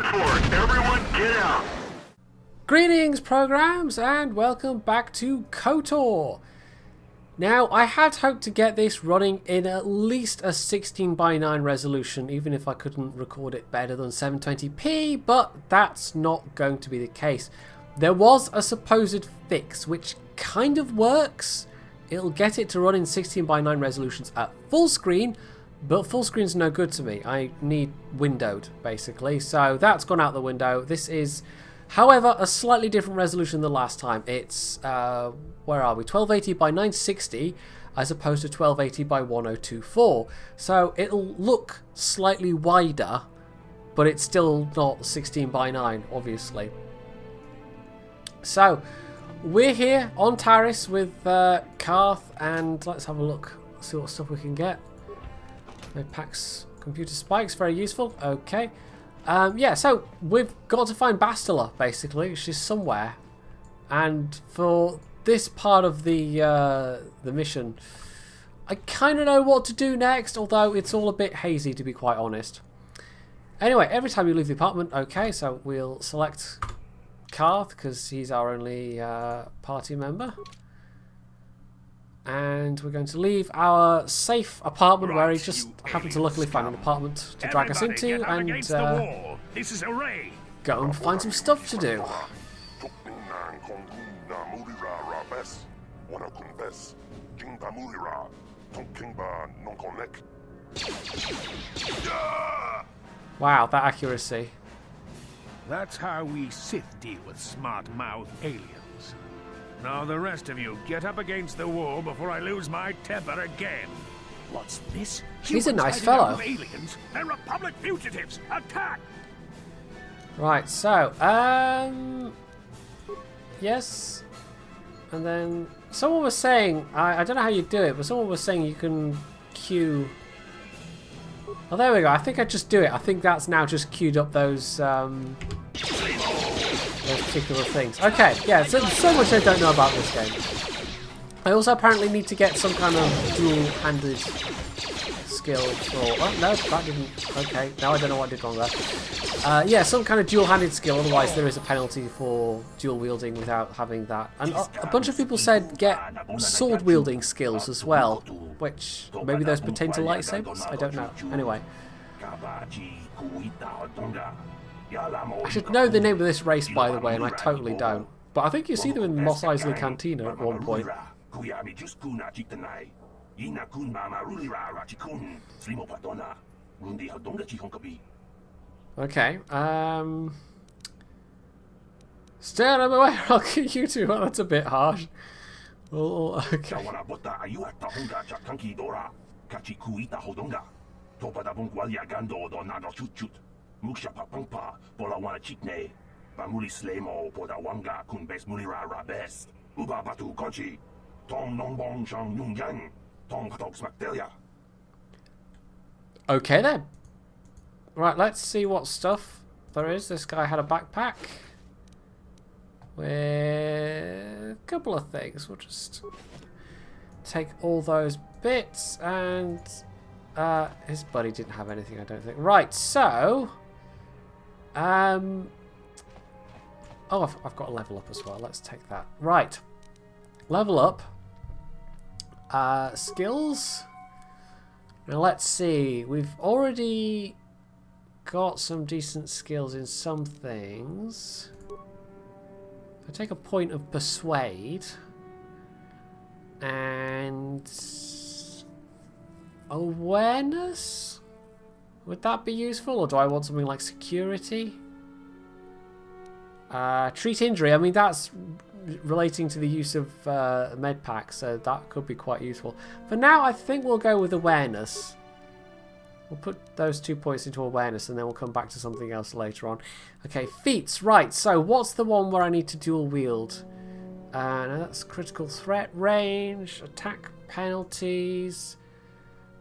done for. Everyone get out. Greetings, programs, and welcome back to KotOR. Now, I had hoped to get this running in at least a 16:9 resolution, even if I couldn't record it better than 720p, but that's not going to be the case. There was a supposed fix, which kind of works. It'll get it to run in 16:9 resolutions at full screen, but full screen's no good to me. I need windowed, basically, so that's gone out the window. This is, however, a slightly different resolution than last time. It's, where are we? 1280 by 960 as opposed to 1280 by 1024. So it'll look slightly wider, but it's still not 16:9, obviously. So we're here on Taris with Karth, and let's have a look, see what stuff we can get. It packs computer spikes, very useful. Okay. Yeah, so we've got to find Bastila, basically. She's somewhere. And for this part of the mission, I kind of know what to do next, although it's all a bit hazy, to be quite honest. Anyway, every time you leave the apartment, okay, so we'll select Karth, because he's our only party member. And we're going to leave our safe apartment, where he just happened to luckily find an apartment to drag us into, and This is a raid. go and find some stuff to do. Wow, that accuracy. That's how we Sith deal with smart-mouthed aliens. Now the rest of you, get up against the wall before I lose my temper again. What's this? He's a nice Humans fellow. hiding out with aliens? They're Republic fugitives! Attack! Right, so, yes, and then someone was saying, I don't know how you do it, but someone was saying you can queue. Oh, there we go. I think I just do it. I think that's now just queued up those particular things. Okay, yeah, so much I don't know about this game. I also apparently need to get some kind of dual-handed skill for... Oh, no, that didn't... Okay, now I don't know what I did wrong there. Yeah, some kind of dual-handed skill, otherwise there is a penalty for dual-wielding without having that. And a bunch of people said get sword-wielding skills as well, which maybe those pertain to lightsabers? I don't know. Anyway. I should know the name of this race, by the way, and I totally don't. But I think you see them in Mos Eisley Cantina at one point. Okay, stay out of my way, I'll kill you two. Well, that's a bit harsh. Oh, okay. Okay then. Right, let's see what stuff there is. This guy had a backpack with a couple of things. We'll just take all those bits, and his buddy didn't have anything, I don't think. Right, so oh, I've got a level up as well. Let's take that. Right, level up. Skills. Now let's see. We've already got some decent skills in some things. If I take a point of persuade and awareness, would that be useful, or do I want something like security? Treat injury. I mean, that's relating to the use of med packs, so that could be quite useful. For now, I think we'll go with awareness. We'll put those 2 points into awareness, and then we'll come back to something else later on. Okay, feats. Right, so what's the one where I need to dual wield? Now that's critical threat range, attack penalties,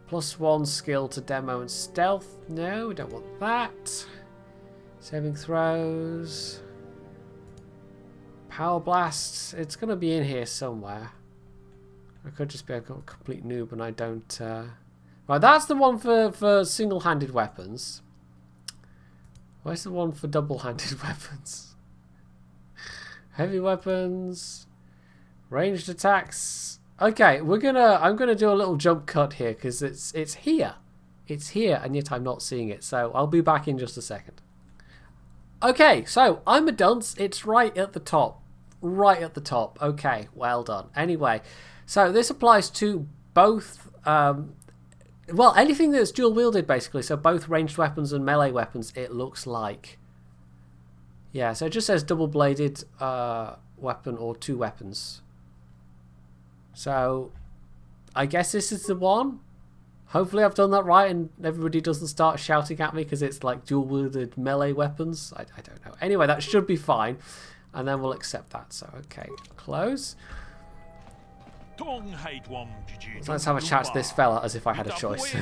+1 skill to demo and stealth. No, we don't want that. Saving throws. Power blasts. It's going to be in here somewhere. I could just be a complete noob and I don't... Right, that's the one for single-handed weapons. Where's the one for double-handed weapons? Heavy weapons, ranged attacks. Okay, I'm gonna do a little jump cut here because it's here. It's here, and yet I'm not seeing it. So I'll be back in just a second. Okay, so I'm a dunce. It's right at the top. Right at the top. Okay, well done. Anyway, so this applies to both, well, anything that's dual wielded basically. So both ranged weapons and melee weapons, it looks like. Yeah, so it just says double bladed weapon or two weapons. So I guess this is the one. Hopefully I've done that right and everybody doesn't start shouting at me because it's like dual-wielded melee weapons. I don't know. Anyway, that should be fine. And then we'll accept that. So, okay, close. Let's have a chat to this fella as if I had a choice.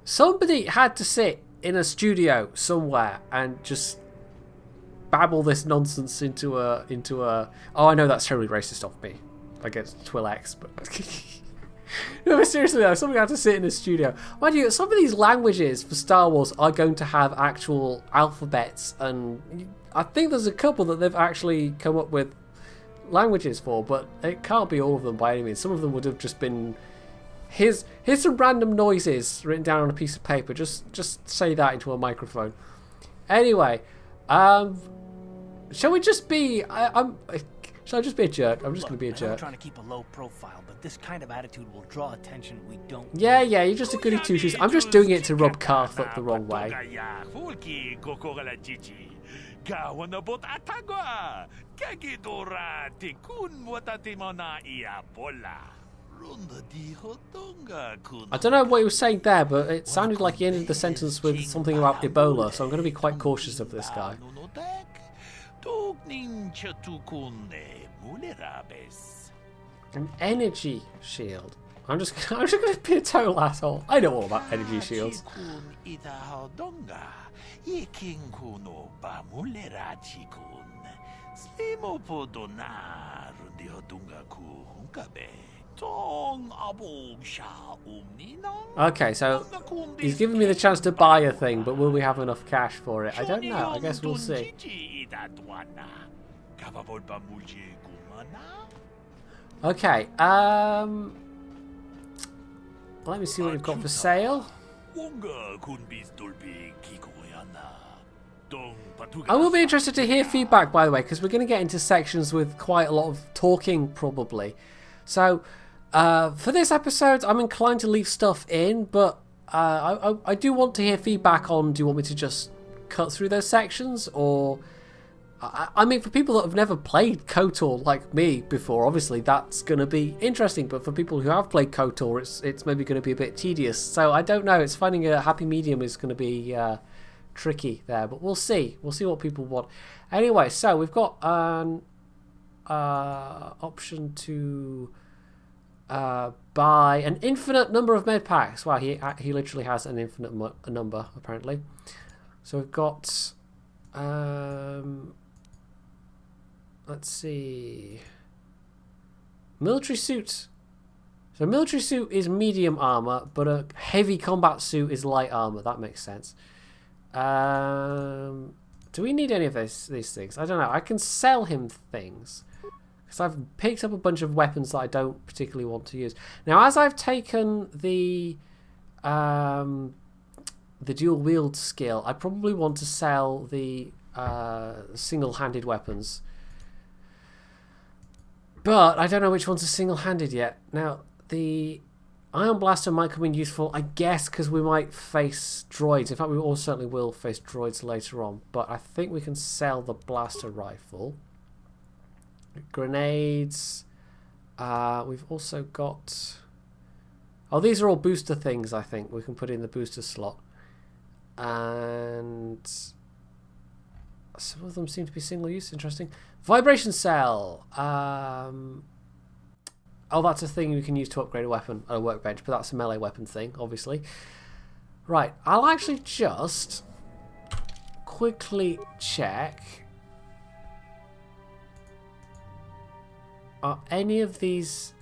Somebody had to sit in a studio somewhere and just babble this nonsense into a oh, I know that's totally racist of me against Twi'leks, but no, but seriously though, somebody had to sit in a studio. Mind you, some of these languages for Star Wars are going to have actual alphabets, and I think there's a couple that they've actually come up with languages for, but it can't be all of them by any means. Some of them would have just been here's some random noises written down on a piece of paper. Just say that into a microphone. Anyway, shall we just be shall I just be a jerk? I'm just going to be a jerk. I'm trying to keep a low profile, but this kind of attitude will draw attention we don't. Yeah, you're just a goody two shoes. I'm just doing it to rub Karth up the wrong way. I don't know what he was saying there, but it sounded like he ended the sentence with something about Ebola, so I'm going to be quite cautious of this guy. An energy shield. I'm just going to be a total asshole. I know all about energy shields. Okay, so he's giving me the chance to buy a thing, but will we have enough cash for it? I don't know. I guess we'll see. Okay, let me see what we've got for sale. I will be interested to hear feedback, by the way, because we're going to get into sections with quite a lot of talking, probably. So, for this episode, I'm inclined to leave stuff in, but I do want to hear feedback on, do you want me to just cut through those sections, or... I mean, for people that have never played KotOR like me before, obviously that's going to be interesting, but for people who have played KotOR, it's maybe going to be a bit tedious. So I don't know, it's finding a happy medium is going to be tricky there, but we'll see. We'll see what people want. Anyway, so we've got an option to buy an infinite number of med packs. Wow, he literally has an infinite number, apparently. So we've got... let's see. Military suit. So military suit is medium armor, but a heavy combat suit is light armor. That makes sense. Do we need any of these things? I don't know. I can sell him things because I've picked up a bunch of weapons that I don't particularly want to use. Now, as I've taken the dual wield skill, I probably want to sell the single-handed weapons. But I don't know which ones are single-handed yet. Now, the Ion Blaster might come in useful, I guess, because we might face droids. In fact, we all certainly will face droids later on. But I think we can sell the blaster rifle. Grenades. We've also got... Oh, these are all booster things, I think. We can put in the booster slot. And... some of them seem to be single use. Interesting. Vibration cell. Oh, that's a thing you can use to upgrade a weapon at a workbench, but that's a melee weapon thing, obviously. Right, I'll actually just quickly check. Are any of these...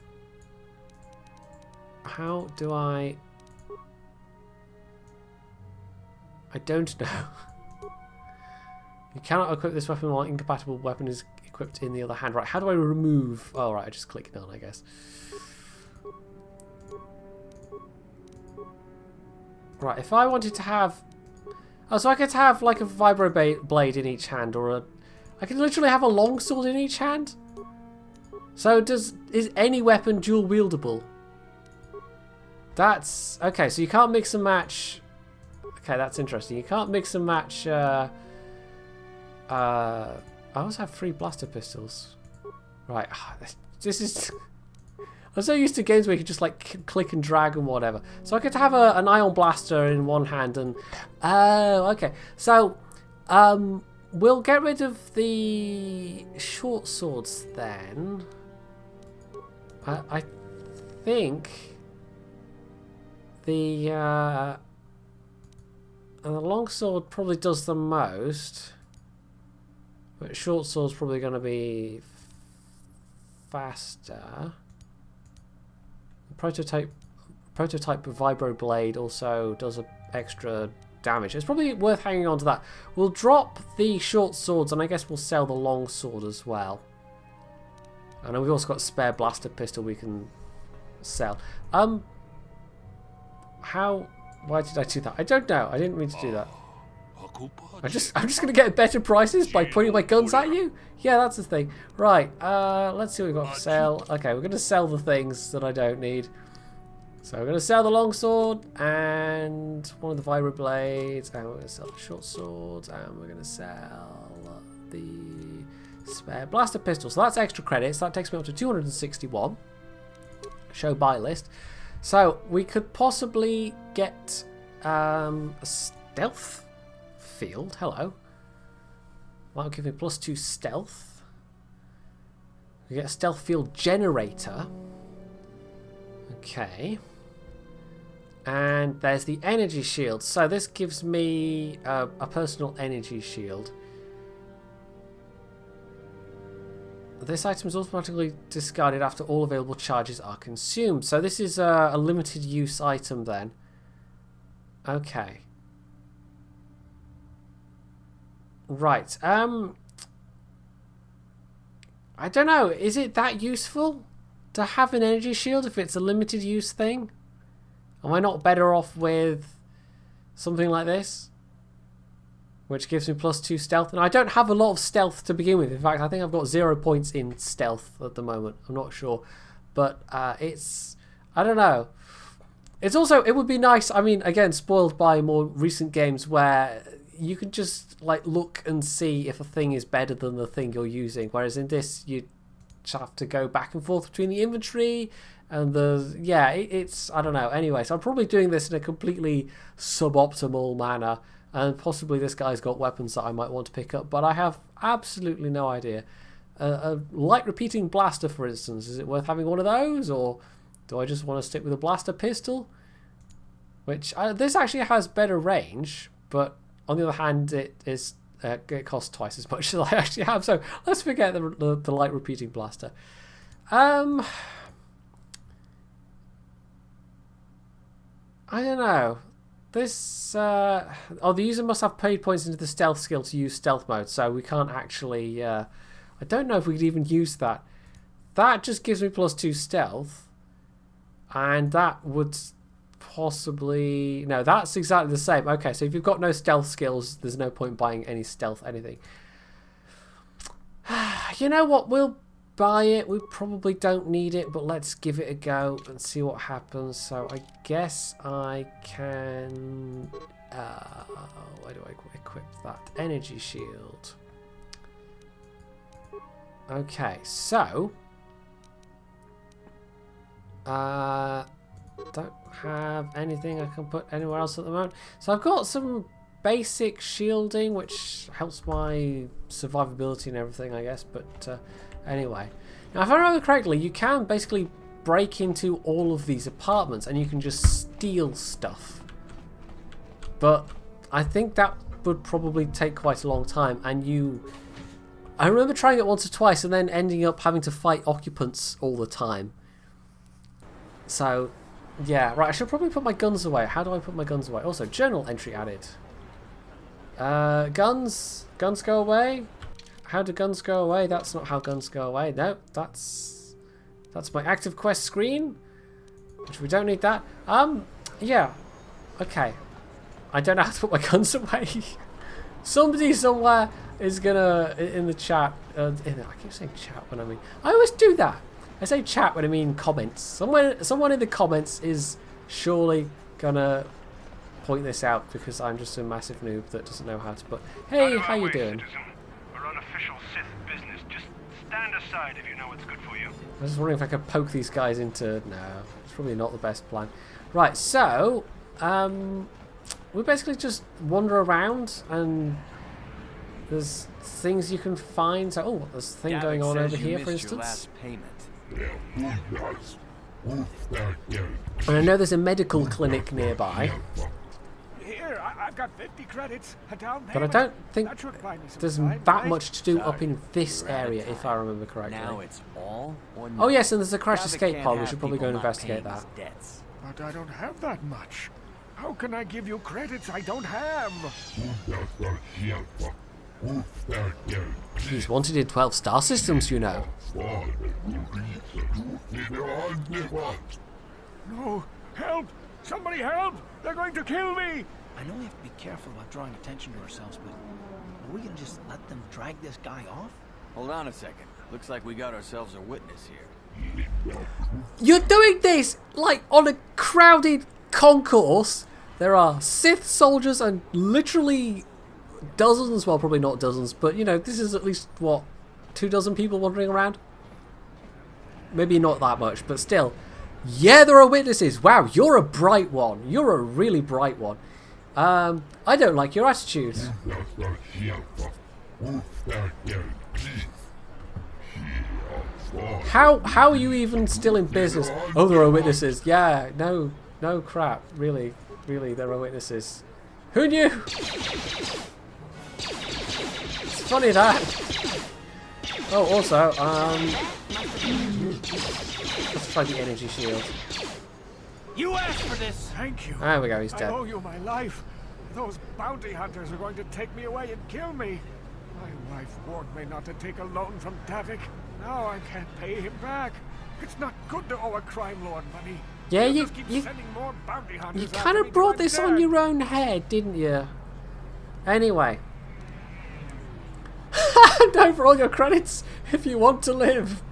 How do I don't know. You cannot equip this weapon while incompatible weapon is equipped in the other hand. Right, how do I remove... Oh, right, I just click down, I guess. Right, if I wanted to have... Oh, so I could have like a vibro blade in each hand, or a... I could literally have a longsword in each hand? So is any weapon dual wieldable? That's... Okay, so you can't mix and match... Okay, that's interesting. You can't mix and match... I also have 3 blaster pistols. Right, this is... I'm so used to games where you can just like click and drag and whatever. So I could have an ion blaster in one hand and... Oh, okay. So, we'll get rid of the short swords then. I think the longsword probably does the most. But short sword's probably going to be faster. Prototype vibro blade also does an extra damage. It's probably worth hanging on to that. We'll drop the short swords and I guess we'll sell the long sword as well. And we've also got a spare blaster pistol we can sell. Why did I do that? I don't know. I didn't mean to do that. I'm just gonna get better prices by pointing my guns at you? Yeah, that's the thing. Right, let's see what we've got for sale. Okay, we're gonna sell the things that I don't need. So we're gonna sell the longsword and one of the vibro blades, and we're gonna sell the short swords, and we're gonna sell the spare blaster pistol. So that's extra credits. That takes me up to 261. Show buy list. So we could possibly get a stealth field. Hello. That'll give me +2 stealth. We get a stealth field generator. Okay. And there's the energy shield. So this gives me a personal energy shield. This item is automatically discarded after all available charges are consumed. So this is a limited use item then. Okay. Right. I don't know. Is it that useful to have an energy shield if it's a limited use thing? Am I not better off with something like this? Which gives me +2 stealth. And I don't have a lot of stealth to begin with. In fact, I think I've got 0 points in stealth at the moment. I'm not sure. But it's... I don't know. It's also... It would be nice... I mean, again, spoiled by more recent games where you can just like look and see if a thing is better than the thing you're using. Whereas in this, you just have to go back and forth between the inventory and the... Yeah, it's... I don't know. Anyway, so I'm probably doing this in a completely suboptimal manner. And possibly this guy's got weapons that I might want to pick up, but I have absolutely no idea. A light repeating blaster, for instance, is it worth having one of those, or do I just want to stick with a blaster pistol? Which this actually has better range, but on the other hand, it costs twice as much as I actually have. So let's forget the light repeating blaster. I don't know. This, the user must have paid points into the stealth skill to use stealth mode, so we can't actually, I don't know if we could even use that. That just gives me +2 stealth, and that would possibly, no, that's exactly the same. Okay, so if you've got no stealth skills, there's no point buying any stealth anything. You know what, we'll buy it. We probably don't need it, but let's give it a go and see what happens. So I guess I can where do I equip that energy shield? Okay, so don't have anything I can put anywhere else at the moment. So I've got some basic shielding which helps my survivability and everything, I guess, but anyway, now if I remember correctly, you can basically break into all of these apartments and you can just steal stuff. But I think that would probably take quite a long time, and I remember trying it once or twice and then ending up having to fight occupants all the time. So, yeah, right, I should probably put my guns away. How do I put my guns away? Also, journal entry added. Guns go away. How do guns go away? That's not how guns go away. No, that's my active quest screen, which we don't need that. Yeah, okay. I don't know how to put my guns away. Somebody somewhere is gonna in the chat. I keep saying chat when I mean. I always do that. I say chat when I mean comments. Someone in the comments is surely gonna point this out because I'm just a massive noob that doesn't know how to put. Hey, how you doing? We're on official Sith business. Just stand aside if you know what's good for you. I was just wondering if I could poke these guys into. No, it's probably not the best plan. Right, so we basically just wander around and there's things you can find. So, oh, there's a thing Davic going on says over you here, missed for your instance. last payment. And I know there's a medical clinic nearby, Here, I've got 50 credits, a down payment. but I don't think That should buy me some there's time, that right? much to do Sorry. up in this area, if I remember correctly. Now it's all or nothing. Oh yes, and there's a crash Davic escape can't pod. We have should probably go and people not investigate paying that. his debts. But I don't have that much. How can I give you credits I don't have? He's wanted in 12 star systems, you know. No, help! Somebody help! They're going to kill me! I know we have to be careful about drawing attention to ourselves, but are we gonna just let them drag this guy off? Hold on a second. Looks like we got ourselves a witness here. You're doing this like on a crowded concourse. There are Sith soldiers and literally dozens, well, probably not dozens, but you know, this is at least what, 24 people wandering around. Maybe not that much, but still. Yeah, there are witnesses. Wow, you're a bright one. You're a really bright one. I don't like your attitude. How are you even still in business? Oh, there are witnesses. Yeah, no crap. Really, there are witnesses. Who knew? It's funny that. Oh, also, let's try the energy shield. You asked for this! Thank you. There we go, he's I dead. owe you my life. Those bounty hunters are going to take me away and kill me. My wife warned me not to take a loan from Davic. Now I can't pay him back. It's not good to owe a crime lord money. Yeah, He'll you just keep sending more bounty hunters you after kind me of till brought I'm this on dead. your own head, didn't you? Anyway. Don't for all your credits if you want to live.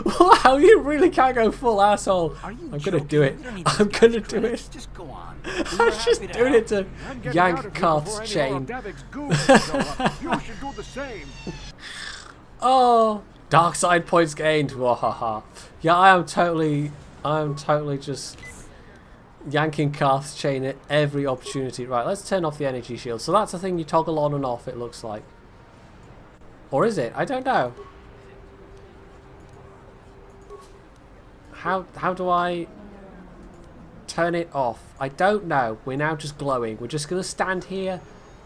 Wow, you really can't go full asshole. Are you I'm gonna joking? do it. We don't need I'm these gonna guys' do credits. it. Just go on. I'm just doing it to I'm getting out yank of here Karth's before any more chain. of Davic's goons show up. You should do the same. Oh, dark side points gained. Wahaha. Yeah, I am totally just yanking Karth's chain at every opportunity. Right, let's turn off the energy shield. So that's a thing you toggle on and off, it looks like. Or is it? I don't know. How do I turn it off? I don't know. We're now just glowing. We're just going to stand here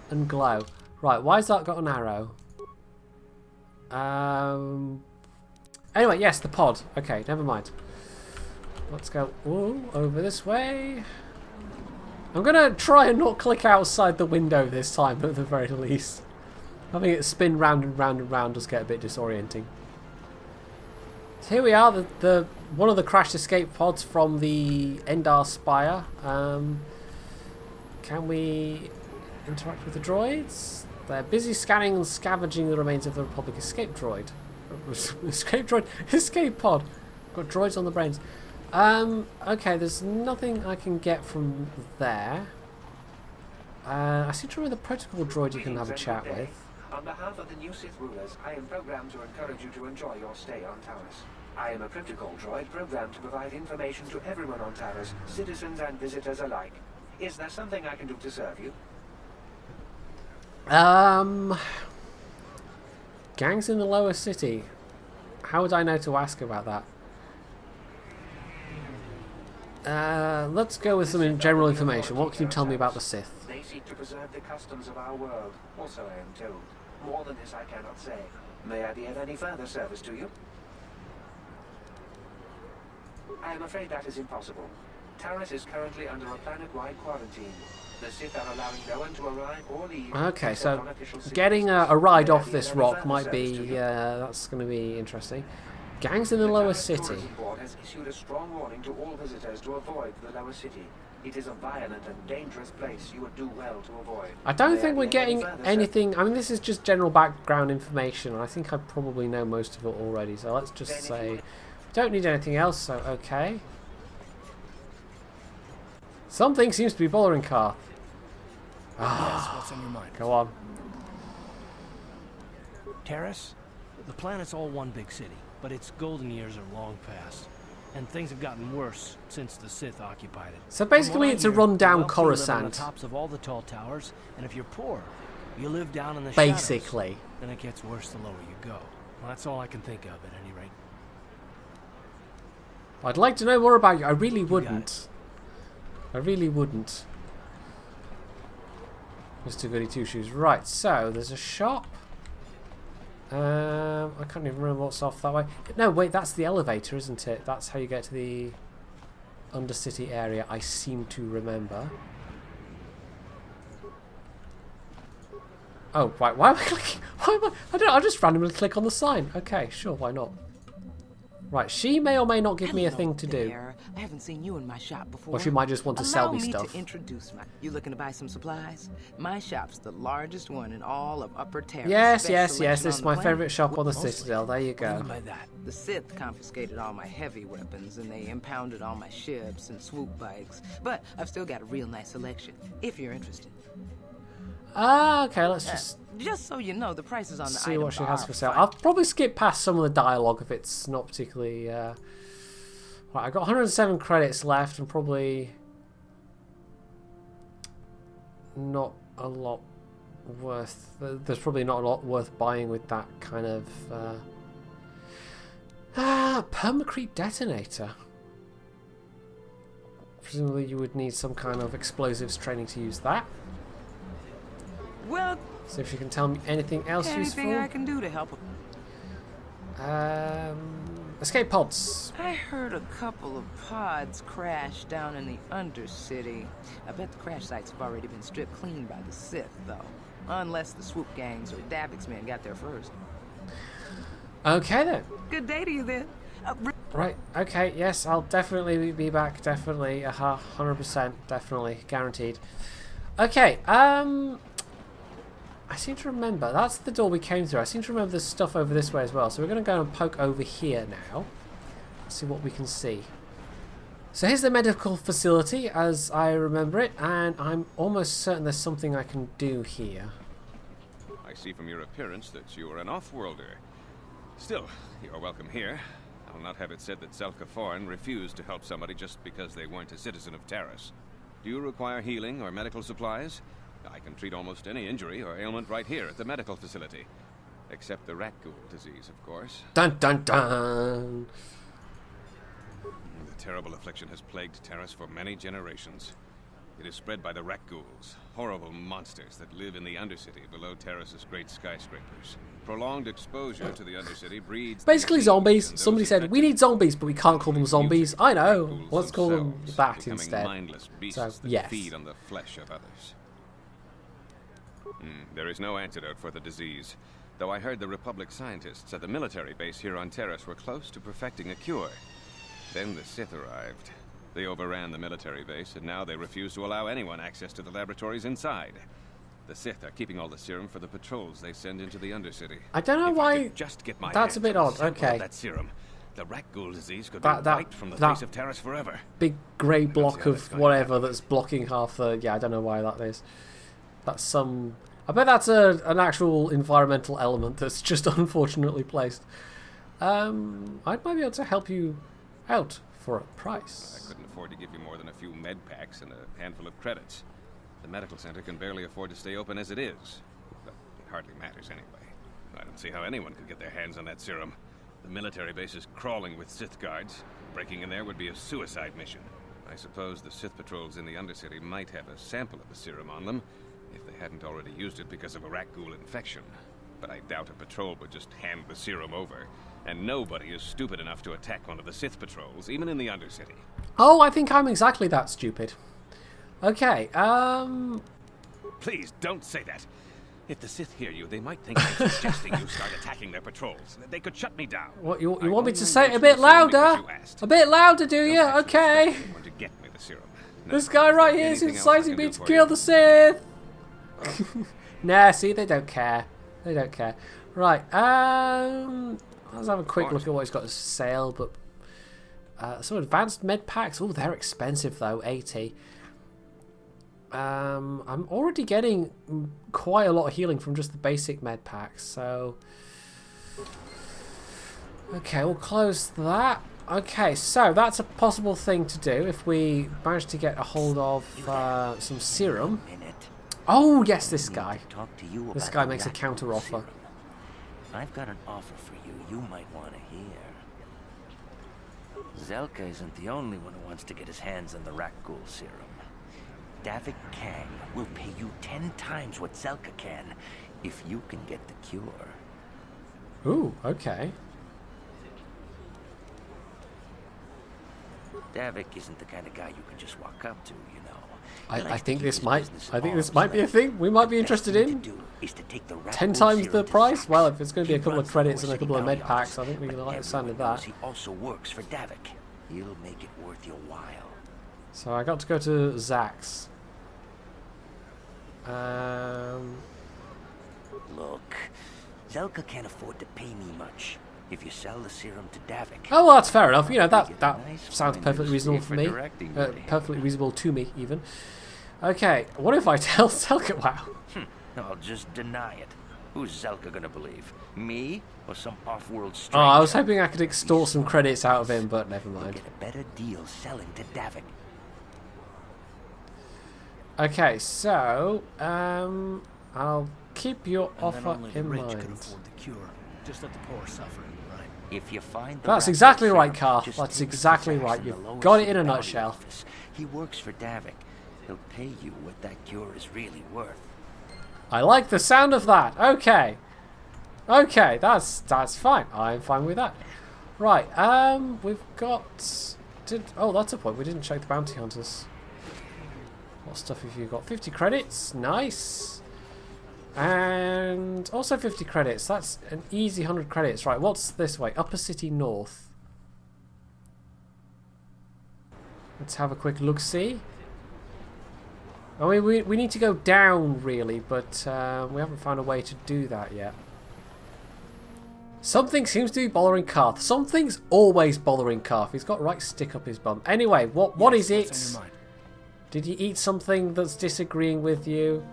and glow. Right, why's that got an arrow? Anyway, yes, the pod. Okay, never mind. Let's go over this way. I'm going to try and not click outside the window this time, at the very least. Having it spin round and round and round does get a bit disorienting. So here we are, the one of the crashed escape pods from the Endar Spire. Can we interact with the droids? They're busy scanning and scavenging the remains of the Republic escape droid. Escape pod. Got droids on the brains. Okay, there's nothing I can get from there. I seem to remember the protocol droid you can have a chat with. On behalf of the new Sith rulers, I am programmed to encourage you to enjoy your stay on Taris. I am a protocol droid programmed to provide information to everyone on Taris, citizens and visitors alike. Is there something I can do to serve you? Gangs in the lower city. How would I know to ask about that? Let's go with some general information. What can you tell me about the Sith? They seek to preserve the customs of our world. Also, I am told. More than this I cannot say. May I be of any further service to you? I am afraid that is impossible. Taris is currently under a planet-wide quarantine. The Sith are allowing no one to arrive or leave. Okay, except so on official Sith getting business. a ride May I off be this of any rock further might be, service to you? that's going to be interesting. Gangs in the The lower Taris city. Tourism Board has issued a strong warning to all visitors to avoid the lower city. It is a violent and dangerous place you would do well to avoid. I don't May think be we're of any getting further anything. I mean, this is just general background information. I think I probably know most of it already. So let's just Then if say, you- don't need anything else. So okay. Something seems to be bothering Karth. Yes, what's on your mind? Go on. Taris? The planet's all one big city, but its golden years are long past. And things have gotten worse since the Sith occupied it. So From what basically, I it's a hear, rundown the wealthy live on the Coruscant. tops of all the tall towers, and if you're poor, you live down in the Basically. shadows. Then it gets worse the lower you go. Well, that's all I can think of, at any rate. I'd like to know more about you. I really got wouldn't. I really wouldn't. Mr. Goody Two Shoes. Right, so there's a shop. I can't even remember what's off that way. No, wait, that's the elevator, isn't it? That's how you get to the Undercity area, I seem to remember. Oh, right, why am I clicking? Why am I don't know, I'll just randomly click on the sign. Okay, sure, why not? Right, she may or may not give me a thing to do. There. I haven't seen you in my shop before. Or she might just want to sell me Allow stuff. To introduce my. You looking to buy some supplies? My shop's the largest one in all of Upper Terra. Yes, Best yes, yes, selection this on is the my planet. favourite shop on the Mostly. Citadel. There you What do you go. mean by that? The Sith confiscated all my heavy weapons and they impounded all my ships and swoop bikes. But I've still got a real nice selection, if you're interested. Ah, okay, let's Just so you know, the prices on the see items what she has are for sale. fine. I'll probably skip past some of the dialogue if it's not particularly... Right, I've got 107 credits left and probably not a lot worth... There's probably not a lot worth buying with that kind of... permacrete detonator. Presumably you would need some kind of explosives training to use that. Well, See if you can tell me anything else anything I useful. can do to help. Escape pods. I heard a couple of pods crash down in the Undercity. I bet the crash sites have already been stripped clean by the Sith, though. Unless the swoop gangs or Davic's men got there first. Okay then. Good day to you then. Right, okay, yes, I'll definitely be back, definitely, 100%, definitely, guaranteed. Okay, I seem to remember, that's the door we came through. I seem to remember there's stuff over this way as well, so we're going to go and poke over here now. See what we can see. So here's the medical facility, as I remember it, and I'm almost certain there's something I can do here. I see from your appearance that you are an off-worlder. Still, you are welcome here. I'll not have it said that Selka-Foreign refused to help somebody just because they weren't a citizen of Taris. Do you require healing or medical supplies? I can treat almost any injury or ailment right here at the medical facility. Except the rat ghoul disease, of course. Dun dun dun! The terrible affliction has plagued Taris for many generations. It is spread by the rat ghouls, horrible monsters that live in the Undercity below Taris's great skyscrapers. Prolonged exposure to the Undercity breeds... Basically disease, zombies. and those Somebody said, infected we need zombies, but we can't call them zombies. I know. ghouls Let's call them themselves, that becoming instead. mindless beasts So, that yes. feed on the flesh of others. There is no antidote for the disease, though I heard the Republic scientists at the military base here on Taris were close to perfecting a cure. Then the Sith arrived. They overran the military base, and now they refuse to allow anyone access to the laboratories inside. The Sith are keeping all the serum for the patrols they send into the Undercity. I don't know If I why... could just get my That's a hands bit on odd. sample of Okay. that serum, the rat ghoul disease could That- be wiped from the that- face of Taris forever. Big grey block how that's of going to whatever happen. that's blocking half the... Yeah, I don't know why that is. That's some... I bet that's an actual environmental element that's just unfortunately placed. I might be able to help you out for a price. I couldn't afford to give you more than a few med packs and a handful of credits. The medical center can barely afford to stay open as it is. But it hardly matters anyway. I don't see how anyone could get their hands on that serum. The military base is crawling with Sith guards. Breaking in there would be a suicide mission. I suppose the Sith patrols in the Undercity might have a sample of the serum on them, if they hadn't already used it because of a rat ghoul infection. But I doubt a patrol would just hand the serum over. And nobody is stupid enough to attack one of the Sith patrols, even in the Undercity. Oh, I think I'm exactly that stupid. Okay, Please, don't say that. If the Sith hear you, they might think I'm suggesting you start attacking their patrols. They could shut me down. What, you want me to say it a bit louder? A bit louder, do you? Okay. To get me the serum. This guy right here is inciting me to kill the Sith. Nah, see, they don't care. They don't care. Right, let's have a quick look at what he's got to sale, but some advanced med packs. Oh, they're expensive though, 80. I'm already getting quite a lot of healing from just the basic med packs, so okay, we'll close that. Okay, so that's a possible thing to do if we manage to get a hold of some serum. Oh yes, this guy. This guy makes a counter offer. I've got an offer for you might want to hear. Zelka isn't the only one who wants to get his hands on the rat ghoul serum. Davic McKay will pay you 10 times what Zelka can if you can get the cure. Ooh, okay. Davic isn't the kind of guy you can just walk up to, you know. I think this might be a thing we might be interested in. 10 times the price? Well, if it's going to be a couple of credits and a couple of med packs, I think we're going to like the sound of that. He also works for Davic. He'll make it worth your while. So I got to go to Zax. Look, Zelka can't afford to pay me much. If you sell the serum to Davic. Oh, well, that's fair enough. You know, that sounds perfectly reasonable for me. Perfectly reasonable to me, even. Okay, what if I tell Zelka? Wow. I'll just deny it. Who's Zelka gonna believe? Me or some off-world stranger? Oh, I was hoping I could extort some credits out of him, but never mind. Get a better deal selling to Davic. Okay, so I'll keep your offer in mind. Could afford the cure. Just let the poor suffer, right? If you find That's exactly right, Carl. That's exactly right. You've got it in a nutshell. He works for Davic. He'll pay you what that cure is really worth. I like the sound of that. Okay. Okay, that's fine. I'm fine with that. Right, we've got... Oh, that's a point. We didn't check the bounty hunters. What stuff have you got? 50 credits. Nice. And also 50 credits. That's an easy 100 credits. Right, what's this way? Upper City North. Let's have a quick look-see. I mean, we need to go down, really, but we haven't found a way to do that yet. Something seems to be bothering Karth. Something's always bothering Karth. He's got a right stick up his bum. Anyway, what is it? Did he eat something that's disagreeing with you?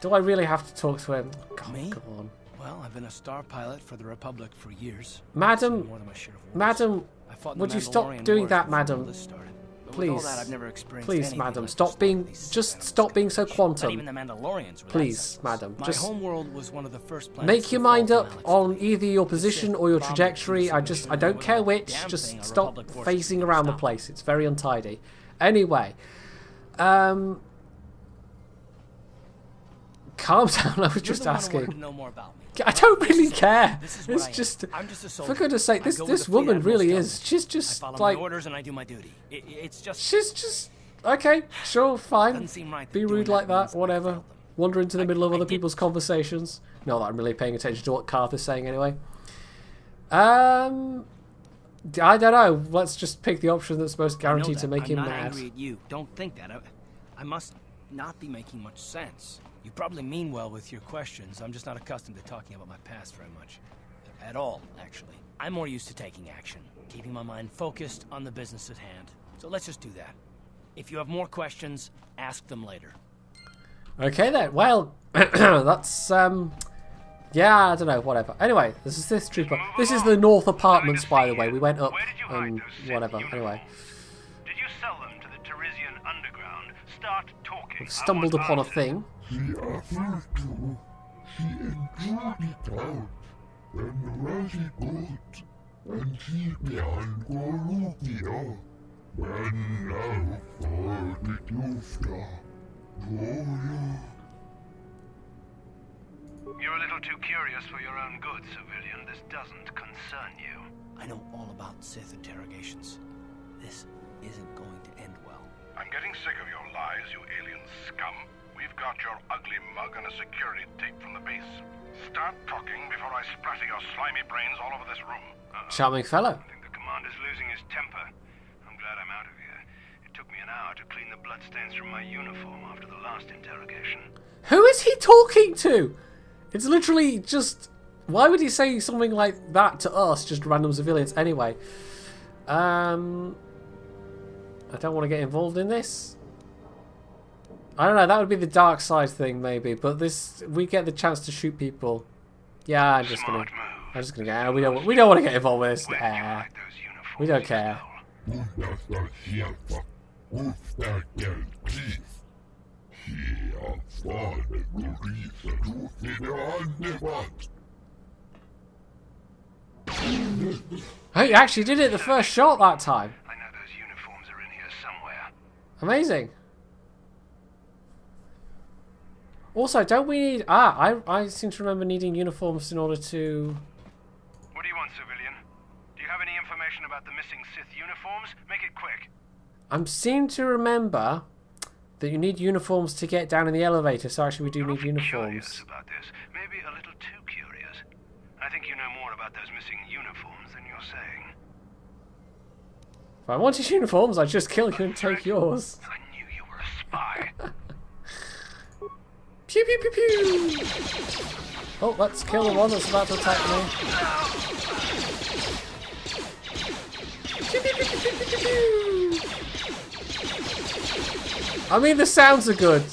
Do I really have to talk to him? God, Me? come on. Well, I've been a star pilot for the Republic for years. Madam, would you stop doing that, madam? Please, please, madam, stop being so quantum. Please, madam, just make your mind up on either your position or your trajectory. I don't care which. Just stop phasing around the place. It's very untidy. Anyway, calm down. I was just asking. I don't really care. It's just, for goodness sake, this woman really is. She's just like, orders and I do my duty. She's just okay. Sure, fine. Be rude like that. Whatever. Wander into the middle of other people's conversations. Not that I'm really paying attention to what Karth is saying anyway. I don't know. Let's just pick the option that's most guaranteed to make him mad. I'm not angry at you. Don't think that. I must not be making much sense. You probably mean well with your questions. I'm just not accustomed to talking about my past very much. At all, actually. I'm more used to taking action, keeping my mind focused on the business at hand. So let's just do that. If you have more questions, ask them later. Okay then. Well, that's yeah, I don't know, whatever. Anyway, this is Sith Trooper. This is the North Apartments, by the way. We went up and whatever. Anyway. Did you sell them to the Teresian underground? Start talking. We've stumbled upon a thing. She offered to. She enjoyed it out. And very good. And she began Golugia. You're a little too curious for your own good, civilian. This doesn't concern you. I know all about Sith interrogations. This isn't going to end well. I'm getting sick of your lies, you alien scum. We've got your ugly mug and a security tape from the base. Start talking before I splatter your slimy brains all over this room. Charming fellow. I think the commander's losing his temper. I'm glad I'm out of here. It took me an hour to clean the bloodstains from my uniform after the last interrogation. Who is he talking to? It's literally just... Why would he say something like that to us, just random civilians? Anyway. I don't want to get involved in this. I don't know, that would be the dark side thing maybe, but this, we get the chance to shoot people. Yeah, I'm just gonna get, we don't want to get involved with this. We don't care. He actually did it the first shot that time. I know those uniforms are in here somewhere. Amazing. Also, don't we need... I seem to remember needing uniforms in order to... What do you want, civilian? Do you have any information about the missing Sith uniforms? Make it quick. I seem to remember that you need uniforms to get down in the elevator, so actually we do need uniforms. Curious about this. Maybe a little too curious. I think you know more about those missing uniforms than you're saying. If I wanted uniforms, I'd just kill you and take yours. I knew you were a spy. Pew pew pew pew! Oh, let's kill the one that's about to attack me. Pew, pew, pew, pew, pew, pew, pew. I mean, the sounds are good.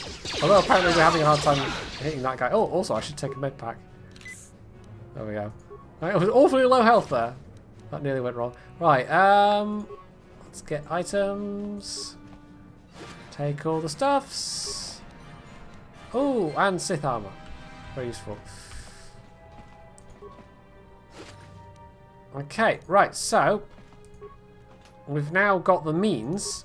Although apparently we're having a hard time hitting that guy. Oh, also I should take a med pack. There we go. Right, it was awfully low health there. That nearly went wrong. Right, let's get items. Take all the stuffs. Oh, and Sith armor. Very useful. Okay, right, so we've now got the means,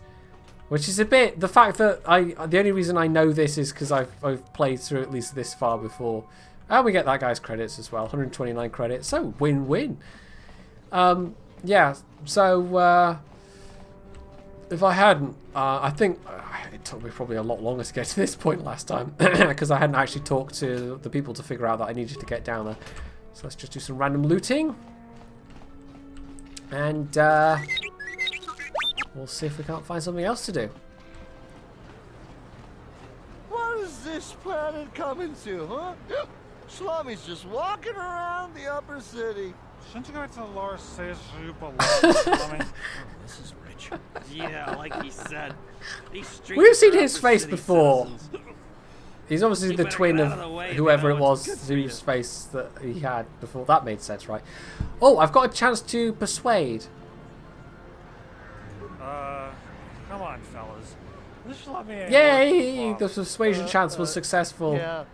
which is a bit... The fact that the only reason I know this is because I've played through at least this far before. And we get that guy's credits as well. 129 credits, so win-win. Yeah, so... if I hadn't, I think it took me probably a lot longer to get to this point last time because I hadn't actually talked to the people to figure out that I needed to get down there. So let's just do some random looting. And we'll see if we can't find something else to do. What is this planet coming to, huh? Slummy's just walking around the upper city. Shouldn't you go to the lower stage below? This is rich. Yeah, like he said. We've seen his face before. He's obviously the twin of whoever it was whose face that he had before. That made sense, right? Oh, I've got a chance to persuade. Come on, fellas. Just let me in. Yay! The persuasion chance was successful. Yeah,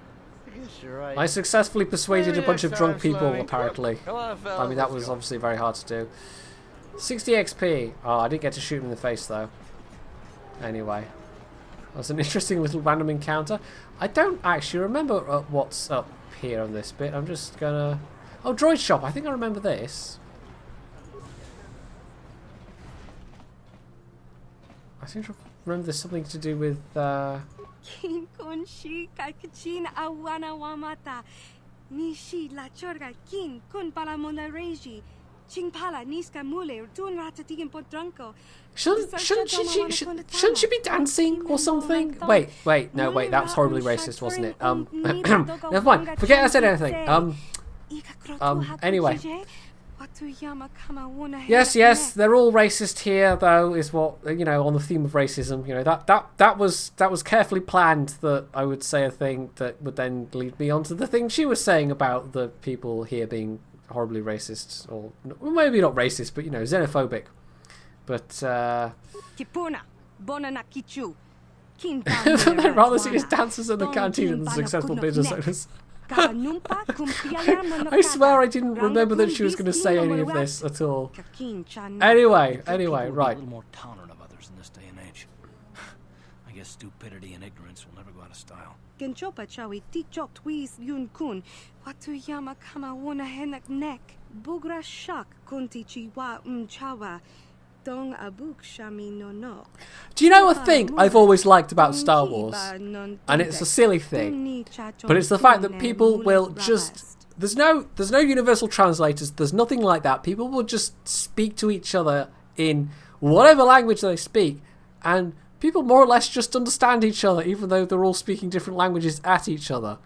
I guess you're right. I successfully persuaded a bunch of drunk people, Slummy. apparently. Come on, fellas, I mean, that was obviously very hard to do. 60 XP. Oh, I didn't get to shoot him in the face, though. Anyway. That was an interesting little random encounter. I don't actually remember what's up here on this bit. I'm just gonna... Oh, droid shop. I think I remember this. I seem to remember there's something to do with... Kin kunshi kakachin awana wamata. Nishi la chorga kin kun palamona reji. Chingpala niska mule tun ratatigin potranko. Shouldn't she be dancing or something? Wait, no, wait, that was horribly racist, wasn't it? Never mind, forget I said anything. Anyway. Yes, they're all racist here, though, is what, you know, on the theme of racism, you know, that was carefully planned, that I would say a thing that would then lead me on to the thing she was saying about the people here being horribly racist, or maybe not racist, but, you know, xenophobic. But, I'd rather see his dancers in the canteen than successful business owners. I swear I didn't remember that she was going to say any of this at all. Anyway, right. A little more tolerant of others. powers in this day and age. I guess stupidity and ignorance will never go out of style. Genchopa chawi tichok twis yun kun. Watuyama kama wona henak nek. Bugra shak kunti chiwa chawa. Dong abuk shami no. Do you know a thing I've always liked about Star Wars? And it's a silly thing, but it's the fact that people will just... There's no universal translators, there's nothing like that. People will just speak to each other in whatever language they speak, and people more or less just understand each other, even though they're all speaking different languages at each other.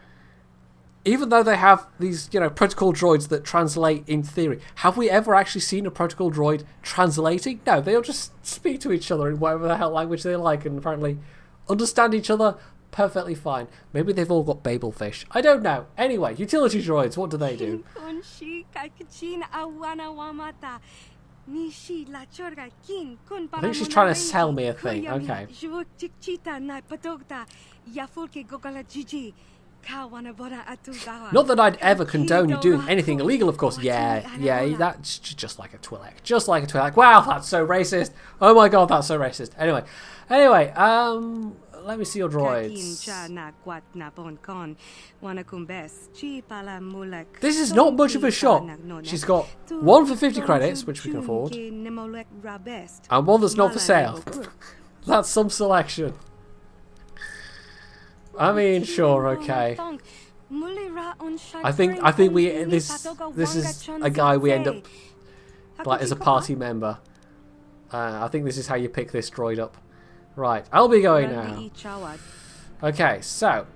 Even though they have these, you know, protocol droids that translate in theory. Have we ever actually seen a protocol droid translating? No, they'll just speak to each other in whatever the hell language they like and apparently understand each other perfectly fine. Maybe they've all got babel fish. I don't know. Anyway, utility droids, what do they do? I think she's trying to sell me a thing. Okay. Not that I'd ever condone you doing anything illegal, of course. Yeah, that's just like a Twi'lek. Just like a Twi'lek. Wow, that's so racist. Oh my god, that's so racist. Anyway, let me see your droids. This is not much of a shot. She's got one for 50 credits, which we can afford, and one that's not for sale. That's some selection. I mean, sure, okay. I think this is a guy we end up like as a party member. I think this is how you pick this droid up. Right, I'll be going now. Okay, so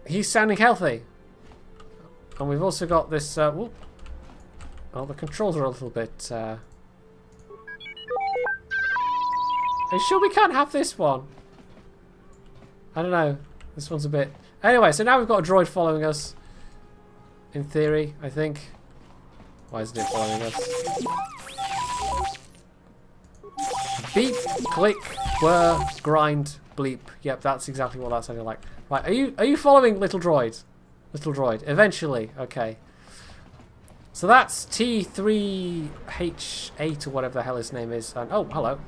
he's sounding healthy, and we've also got this. Oh, the controls are a little bit. Are you sure we can't have this one? I don't know. This one's a bit... Anyway, so now we've got a droid following us. In theory, I think. Why isn't it following us? Beep, click, whir, grind, bleep. Yep, that's exactly what that sounded like. Right, are you following little droid? Little droid. Eventually. Okay. So that's T3H8 or whatever the hell his name is. And, oh, hello.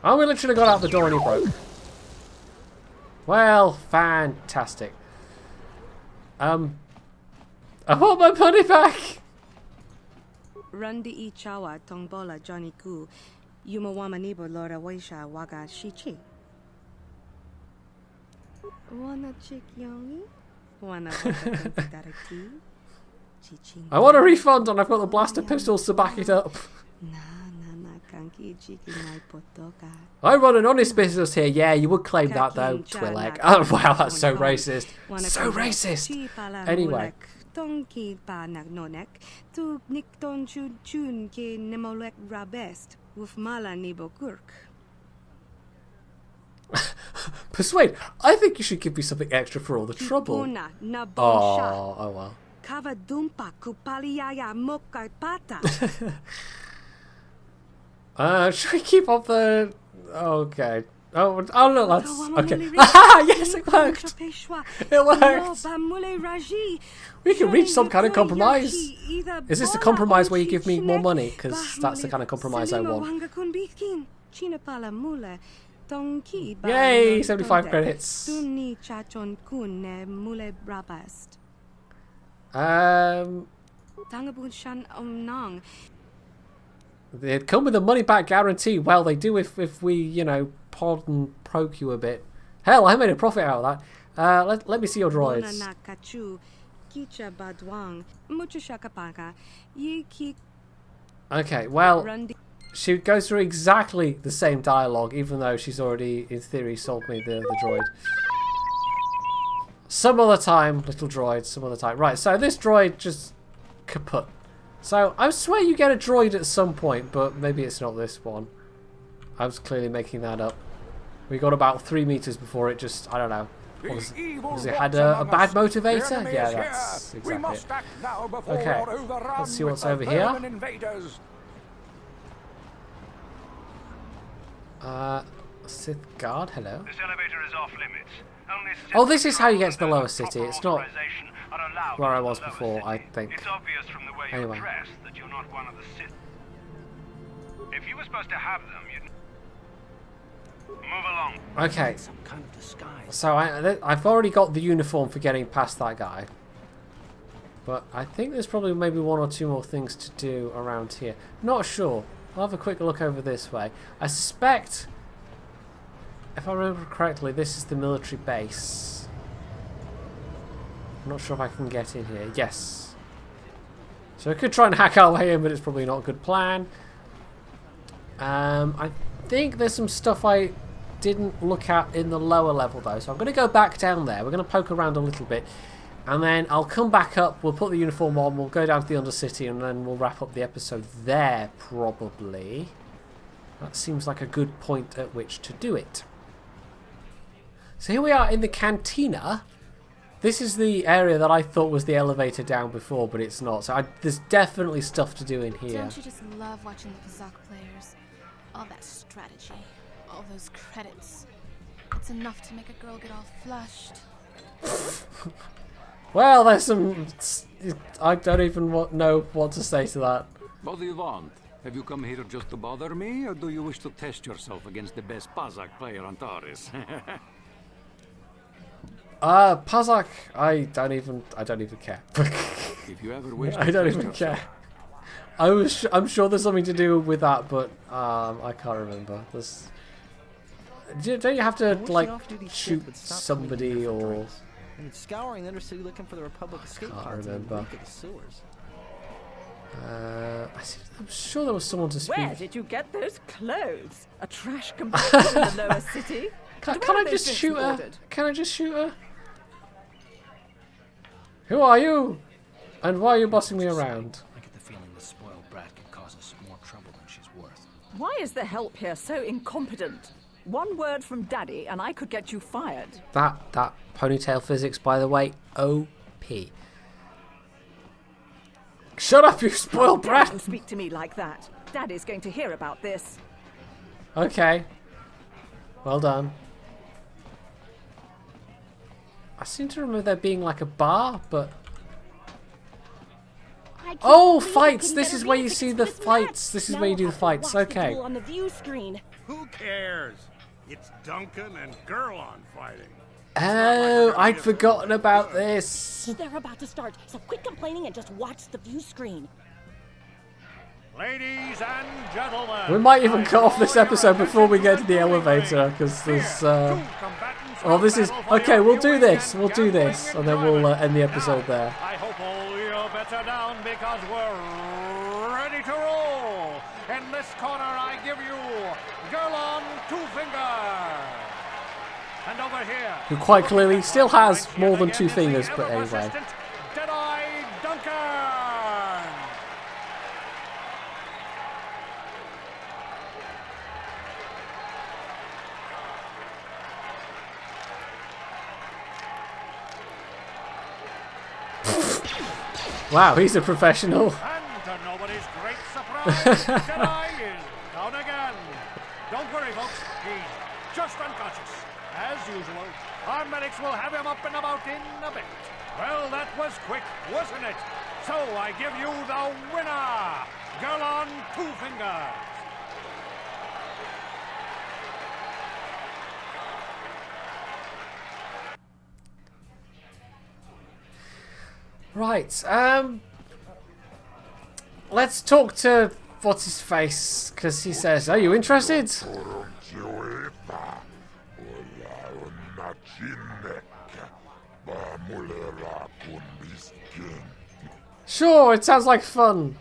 Oh, we literally got out the door and he broke. Well, fantastic. I want my money back! Randi Ichawa Tongbola Johnny Ku Yumawama Nibo Lora Waisha Waga Shichi. Wanna chick yongi? Wanna I want a refund and I've got the blaster pistols to back it up. I run an honest business here. Yeah, you would claim that though, Twi'lek. Oh wow, that's so racist. So racist. Anyway. Persuade. I think you should give me something extra for all the trouble. Oh well. Should we keep up the... Okay. Oh no, that's... Okay. Yes, it worked! It worked! We can reach some kind of compromise. Is this the compromise where you give me more money? Because that's the kind of compromise I want. Yay! 75 credits. They'd come with a money back guarantee. Well, they do if we, you know, pod and poke you a bit. Hell, I made a profit out of that. Let me see your droids. Okay, well, she goes through exactly the same dialogue, even though she's already, in theory, sold me the droid. Some other time, little droid, some other time. Right, so this droid just kaput. So, I swear you get a droid at some point, but maybe it's not this one. I was clearly making that up. We got about 3 meters before it just, I don't know. Was it had a bad motivator? Yeah, that's exactly it. Okay, let's see what's over here. Sith guard, hello. This elevator is off limits. Oh, this is how you get to the lower city. It's not are allowed where I in the was lower before, city. I think. It's obvious from the way Anyway. you're dressed that you're not one of the Sith. If you were supposed to have them, you'd move along. Okay. Some kind of disguise. So I've already got the uniform for getting past that guy. But I think there's probably maybe one or two more things to do around here. Not sure. I'll have a quick look over this way. I suspect, if I remember correctly, this is the military base. I'm not sure if I can get in here. Yes. So I could try and hack our way in, but it's probably not a good plan. I think there's some stuff I didn't look at in the lower level though, so I'm going to go back down there. We're going to poke around a little bit, and then I'll come back up, we'll put the uniform on, we'll go down to the Undercity, and then we'll wrap up the episode there, probably. That seems like a good point at which to do it. So here we are in the cantina. This is the area that I thought was the elevator down before, but it's not. So there's definitely stuff to do in here. Don't you just love watching the Pazak players? All that strategy, all those credits. It's enough to make a girl get all flushed. Well, there's some... I don't even know what to say to that. What do you want? Have you come here just to bother me, or do you wish to test yourself against the best Pazak player on Taris? Pazak, I don't even care. If you ever wish to I don't test even yourself. care. I'm sure there's something to do with that, but I can't remember. Don't you have to like shoot somebody or? And scouring the Undercity looking for the Republic escape pods in the wake of the sewers. I'm sure there was someone to speak. Where did you get those clothes? A trash compactor in the lower city? Can I just shoot her? Can I just shoot her? Who are you? And why are you bossing me around? I get the feeling the spoiled brat could cause us more trouble than she's worth. Why is the help here so incompetent? One word from Daddy and I could get you fired. That ponytail physics, by the way, OP. Shut up, you spoiled brat! Don't speak to me like that. Daddy's going to hear about this. Okay. Well done. I seem to remember there being like a bar, but... Oh, fights! This is where you see the fights. This is where you do the fights. Okay. On the view screen. Who cares? It's Duncan and Gurlon fighting. Oh, I'd forgotten about this. They're about to start, so quit complaining and just watch the view screen. Ladies and gentlemen, We might even cut off this episode before we get to the elevator, because there's... Oh, this is... Okay, we'll do this. We'll do this. And then we'll end the episode there. I hope all your bets are down because we're ready to roll. In this corner, I give you Gurlon Two Fingers. And over here, Who quite clearly still has more than two fingers, but anyway. Deadeye Duncan. Wow, he's a professional. And to nobody's great surprise, Deadeye is down again. Don't worry, folks. He's just unconscious. As usual, our medics will have him up and about in a bit. Well, that was quick, wasn't it? So I give you the winner, Gurlon Two Fingers. Right, let's talk to Whatshisface, because he says, are you interested? Sure, it sounds like fun.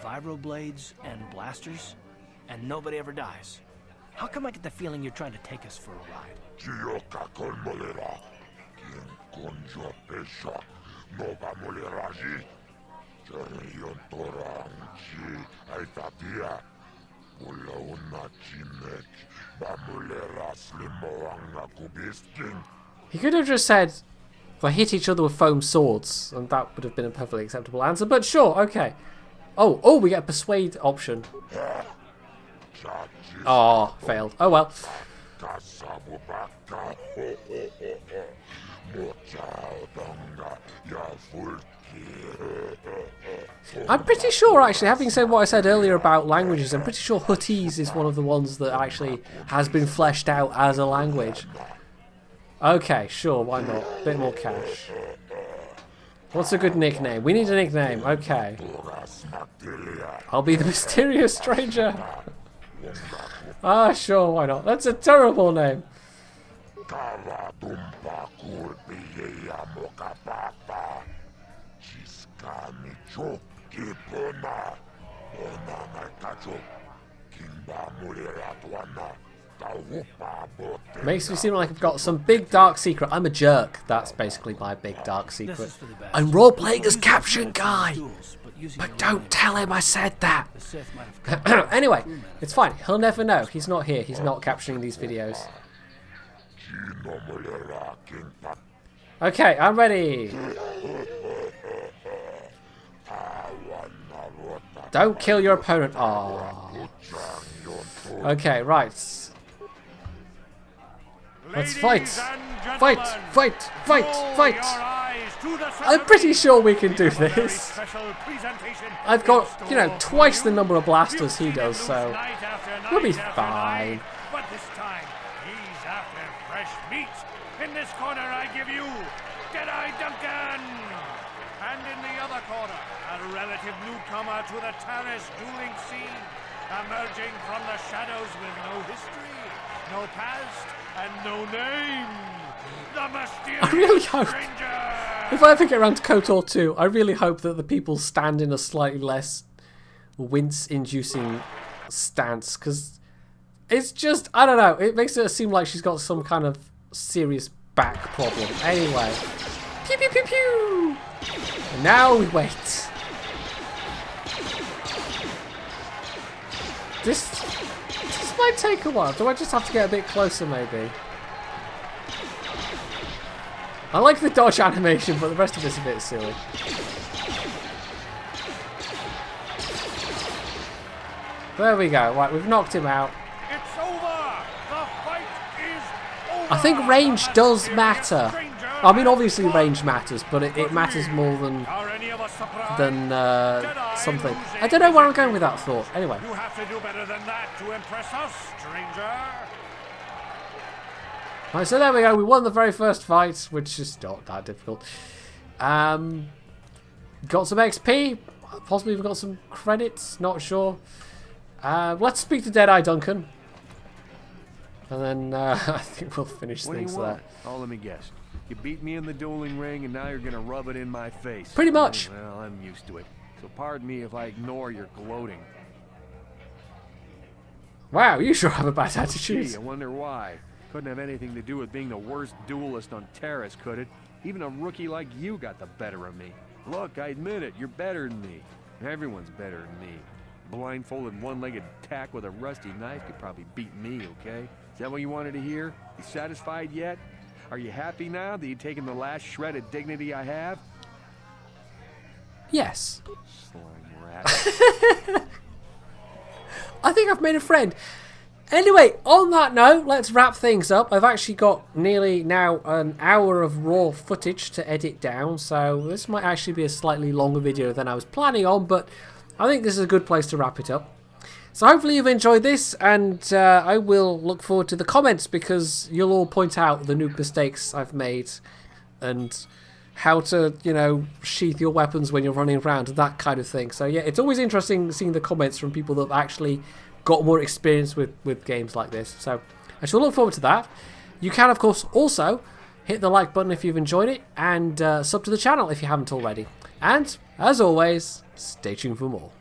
Vibroblades and blasters, and nobody ever dies. How come I get the feeling you're trying to take us for a ride? He could have just said, "They hit each other with foam swords," and that would have been a perfectly acceptable answer. But sure, okay. Oh, we get a persuade option. Oh, failed. Oh well. I'm pretty sure, actually, having said what I said earlier about languages, I'm pretty sure Huttese is one of the ones that actually has been fleshed out as a language. Okay, sure, why not? Bit more cash. What's a good nickname? We need a nickname. Okay. I'll be the mysterious stranger. Ah, sure, why not? That's a terrible name. Makes me seem like I've got some big dark secret. I'm a jerk. That's basically my big dark secret. I'm role-playing as Caption Guy. But don't tell him I said that. Anyway, it's fine. He'll never know. He's not here. He's not capturing these videos. Okay, I'm ready. Don't kill your opponent. Oh. Okay, right. Let's fight. Fight, fight, fight, fight. I'm pretty sure we can do this. I've got, you know, twice the number of blasters he does, so we'll be fine. But this time, he's after fresh meat. In this corner, I give you Deadeye Duncan. And in the other corner, a relative newcomer to the Taris dueling scene, emerging from the shadows with no history, no past, and no name. The mysterious I really hope, if I ever get around to KotOR 2, I really hope that the people stand in a slightly less wince-inducing stance, because it's just, I don't know, it makes it seem like she's got some kind of serious back problem. Anyway, pew pew pew pew! And now we wait. This might take a while. Do I just have to get a bit closer, maybe? I like the dodge animation, but the rest of it's a bit silly. There we go. Right, we've knocked him out. It's over. The fight is over. I think range does matter. I mean, obviously range matters, but it matters more than something. I don't know where I'm going with that thought. Anyway. You have to do better than that to impress us, stranger. Right, so there we go. We won the very first fight, which is not that difficult. Got some XP. Possibly we've got some credits. Not sure. Let's speak to Deadeye Duncan. And then I think we'll finish things there. Oh, let me guess. You beat me in the dueling ring, and now you're going to rub it in my face. Pretty much. Well, I'm used to it. So pardon me if I ignore your gloating. Wow, you sure have a bad attitude. Gee, I wonder why. Couldn't have anything to do with being the worst duelist on Taris, could it? Even a rookie like you got the better of me. Look, I admit it, you're better than me. Everyone's better than me. Blindfolded, one-legged tack with a rusty knife could probably beat me, okay? Is that what you wanted to hear? You satisfied yet? Are you happy now that you've taken the last shred of dignity I have? Yes. Slime rat. I think I've made a friend. Anyway, on that note, let's wrap things up. I've actually got nearly now an hour of raw footage to edit down, so this might actually be a slightly longer video than I was planning on, but I think this is a good place to wrap it up. So hopefully you've enjoyed this, and I will look forward to the comments, because you'll all point out the new mistakes I've made and how to, you know, sheath your weapons when you're running around and that kind of thing. So yeah, it's always interesting seeing the comments from people that have actually got more experience with games like this. So I shall look forward to that. You can, of course, also hit the like button if you've enjoyed it, and sub to the channel if you haven't already. And, as always, stay tuned for more.